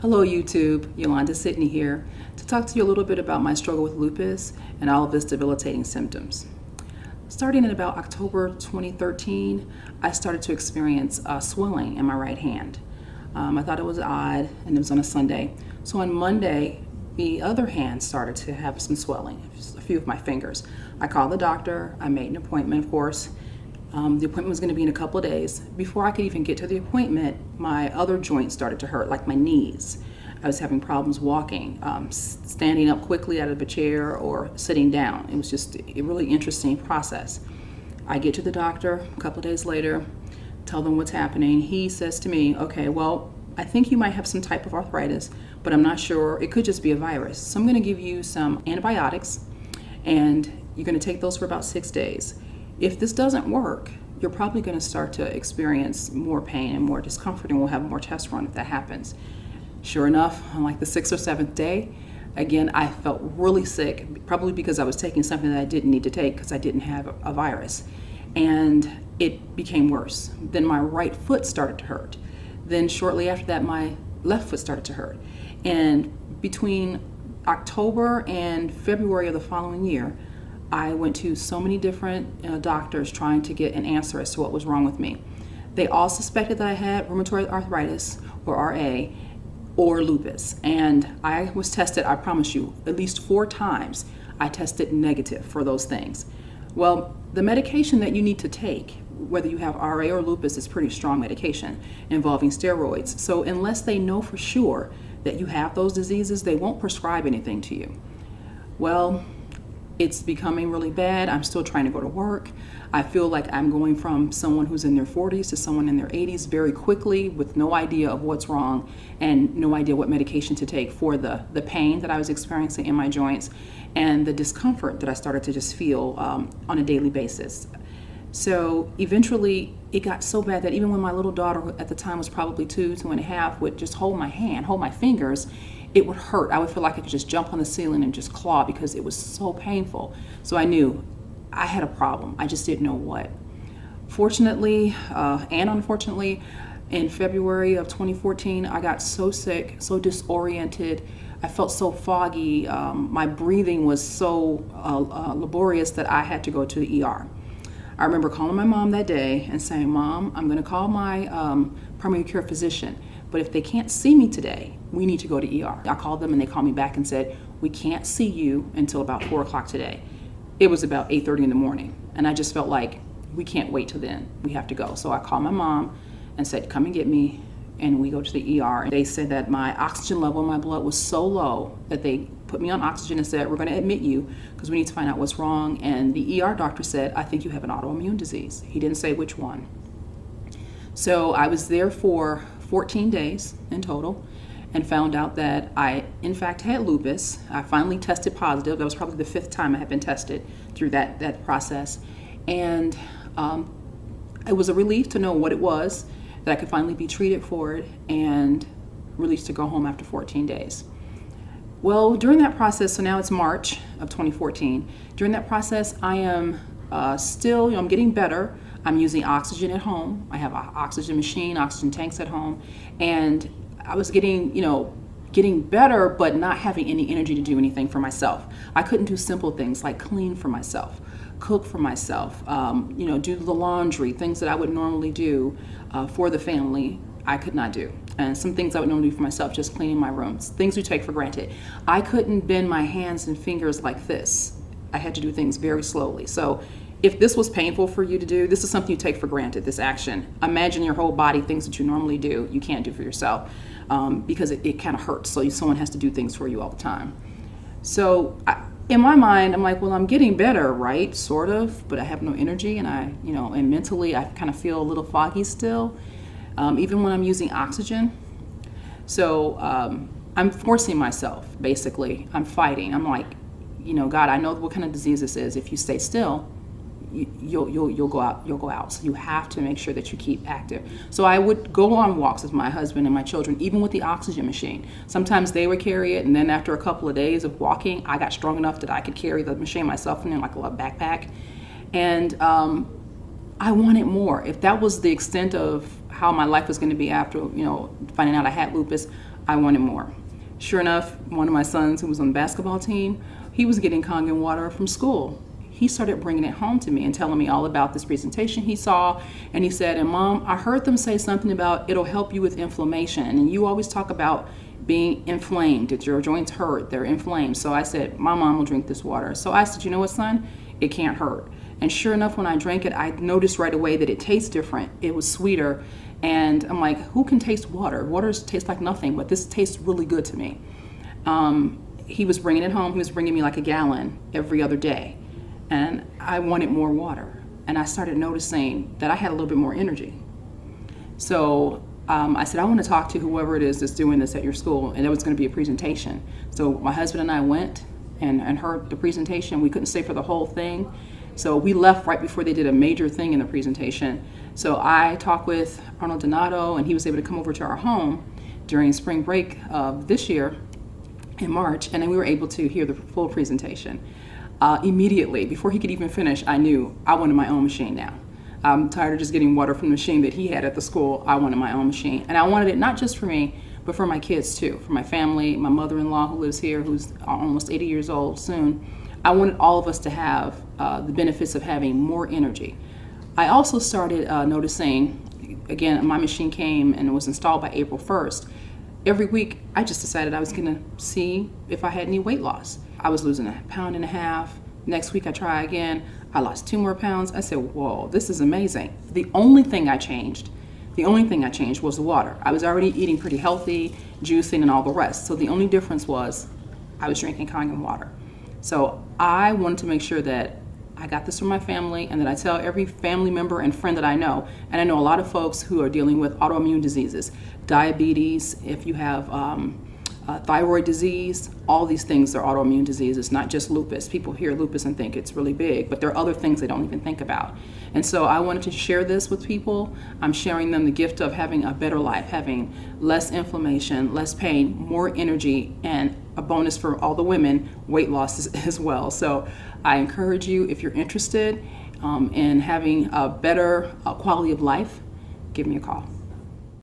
Hello YouTube, Yolanda Sidney here to talk to you a little bit about my struggle with lupus and all of its debilitating symptoms. Starting in about October 2013, I started to experience swelling in my right hand. I thought it was odd, and it was on a Sunday. So on Monday, the other hand started to have some swelling, just a few of my fingers. I called the doctor, I made an appointment, of course. The appointment was going to be in a couple of days. Before I could even get to the appointment, my other joints started to hurt, like my knees. I was having problems walking, standing up quickly out of a chair or sitting down. It was just a really interesting process. I get to the doctor a couple of days later, tell them what's happening. He says to me, okay, well, I think you might have some type of arthritis, but I'm not sure. It could just be a virus. So I'm going to give you some antibiotics, and you're going to take those for about 6 days. If this doesn't work, you're probably going to start to experience more pain and more discomfort, and we'll have more tests run if that happens. Sure enough, on like the 6th or 7th day, again, I felt really sick, probably because I was taking something that I didn't need to take because I didn't have a virus. And it became worse. Then my right foot started to hurt. Then shortly after that, my left foot started to hurt. And between October and February of the following year, I went to so many different doctors trying to get an answer as to what was wrong with me. They all suspected that I had rheumatoid arthritis, or RA, or lupus. And I was tested, I promise you, at least 4 times. I tested negative for those things. Well, the medication that you need to take, whether you have RA or lupus, is pretty strong medication involving steroids. So unless they know for sure that you have those diseases, they won't prescribe anything to you. Well, it's becoming really bad. I'm still trying to go to work. I feel like I'm going from someone who's in their 40s to someone in their 80s very quickly, with no idea of what's wrong and no idea what medication to take for the pain that I was experiencing in my joints and the discomfort that I started to just feel on a daily basis. So eventually it got so bad that even when my little daughter, who at the time was probably 2.5, would just hold my hand, hold my fingers, it would hurt. I would feel like I could just jump on the ceiling and just claw because it was so painful. So I knew I had a problem. I just didn't know what. Fortunately and unfortunately, in February of 2014, I got so sick, so disoriented. I felt so foggy. My breathing was so laborious that I had to go to the ER. I remember calling my mom that day and saying, Mom, I'm going to call my primary care physician, but if they can't see me today, we need to go to ER. I called them and they called me back and said, we can't see you until about 4 o'clock today. It was about 8:30 in the morning, and I just felt like we can't wait till then. We have to go. So I called my mom and said, come and get me, and we go to the ER. And they said that my oxygen level in my blood was so low that they put me on oxygen and said, we're going to admit you because we need to find out what's wrong. And the ER doctor said, I think you have an autoimmune disease. He didn't say which one. So I was there for 14 days in total and found out that I, in fact, had lupus. I finally tested positive. That was probably the 5th time I had been tested through that process. And it was a relief to know what it was, that I could finally be treated for it, and released to go home after 14 days. Well, during that process, so now it's March of 2014, during that process, I am still, I'm getting better. I'm using oxygen at home. I have an oxygen machine, oxygen tanks at home, and I was getting better, but not having any energy to do anything for myself. I couldn't do simple things like clean for myself, cook for myself, do the laundry, things that I would normally do for the family, I could not do. And some things I would normally do for myself, just cleaning my rooms, things we take for granted. I couldn't bend my hands and fingers like this. I had to do things very slowly. So if this was painful for you to do, this is something you take for granted, this action. Imagine your whole body, things that you normally do, you can't do for yourself because it kind of hurts. So someone has to do things for you all the time. So in my mind, I'm like, well, I'm getting better, right? Sort of, but I have no energy, and and mentally I kind of feel a little foggy still, even when I'm using oxygen. So I'm forcing myself, basically. I'm fighting. I'm like, God, I know what kind of disease this is. If you stay still, you'll go out. So you have to make sure that you keep active. So I would go on walks with my husband and my children, even with the oxygen machine. Sometimes they would carry it, and then after a couple of days of walking, I got strong enough that I could carry the machine myself in like a little backpack. And I wanted more. If that was the extent of how my life was going to be after, finding out I had lupus, I wanted more. Sure enough, one of my sons who was on the basketball team, he was getting Kangen water from school. He started bringing it home to me and telling me all about this presentation he saw. And he said, and Mom, I heard them say something about it'll help you with inflammation. And you always talk about being inflamed, that your joints hurt, they're inflamed. So I said, my mom will drink this water. So I said, you know what, son, it can't hurt. And sure enough, when I drank it, I noticed right away that it tastes different. It was sweeter. And I'm like, who can taste water? Water tastes like nothing, but this tastes really good to me. He was bringing it home. He was bringing me like a gallon every other day. And I wanted more water. And I started noticing that I had a little bit more energy. So I said, I want to talk to whoever it is that's doing this at your school. And there was going to be a presentation. So my husband and I went and heard the presentation. We couldn't stay for the whole thing. So we left right before they did a major thing in the presentation. So I talked with Arnold Donato, and he was able to come over to our home during spring break of this year in March. And then we were able to hear the full presentation. Immediately, before he could even finish, I knew I wanted my own machine now. I'm tired of just getting water from the machine that he had at the school. I wanted my own machine. And I wanted it not just for me, but for my kids too, for my family, my mother-in-law who lives here, who's almost 80 years old soon. I wanted all of us to have the benefits of having more energy. I also started noticing, again, my machine came and it was installed by April 1st. Every week, I just decided I was gonna see if I had any weight loss. I was losing 1.5 pounds. Next week I try again. I lost 2 more pounds. I said, whoa, this is amazing. The only thing I changed was the water. I was already eating pretty healthy, juicing and all the rest. So the only difference was I was drinking Kangen water. So I wanted to make sure that I got this from my family and that I tell every family member and friend that I know. And I know a lot of folks who are dealing with autoimmune diseases, diabetes, if you have thyroid disease, all these things are autoimmune diseases, not just lupus. People hear lupus and think it's really big, but there are other things they don't even think about. And so I wanted to share this with people. I'm sharing them the gift of having a better life, having less inflammation, less pain, more energy, and a bonus for all the women, weight loss as well. So I encourage you, if you're interested in having a better quality of life, give me a call.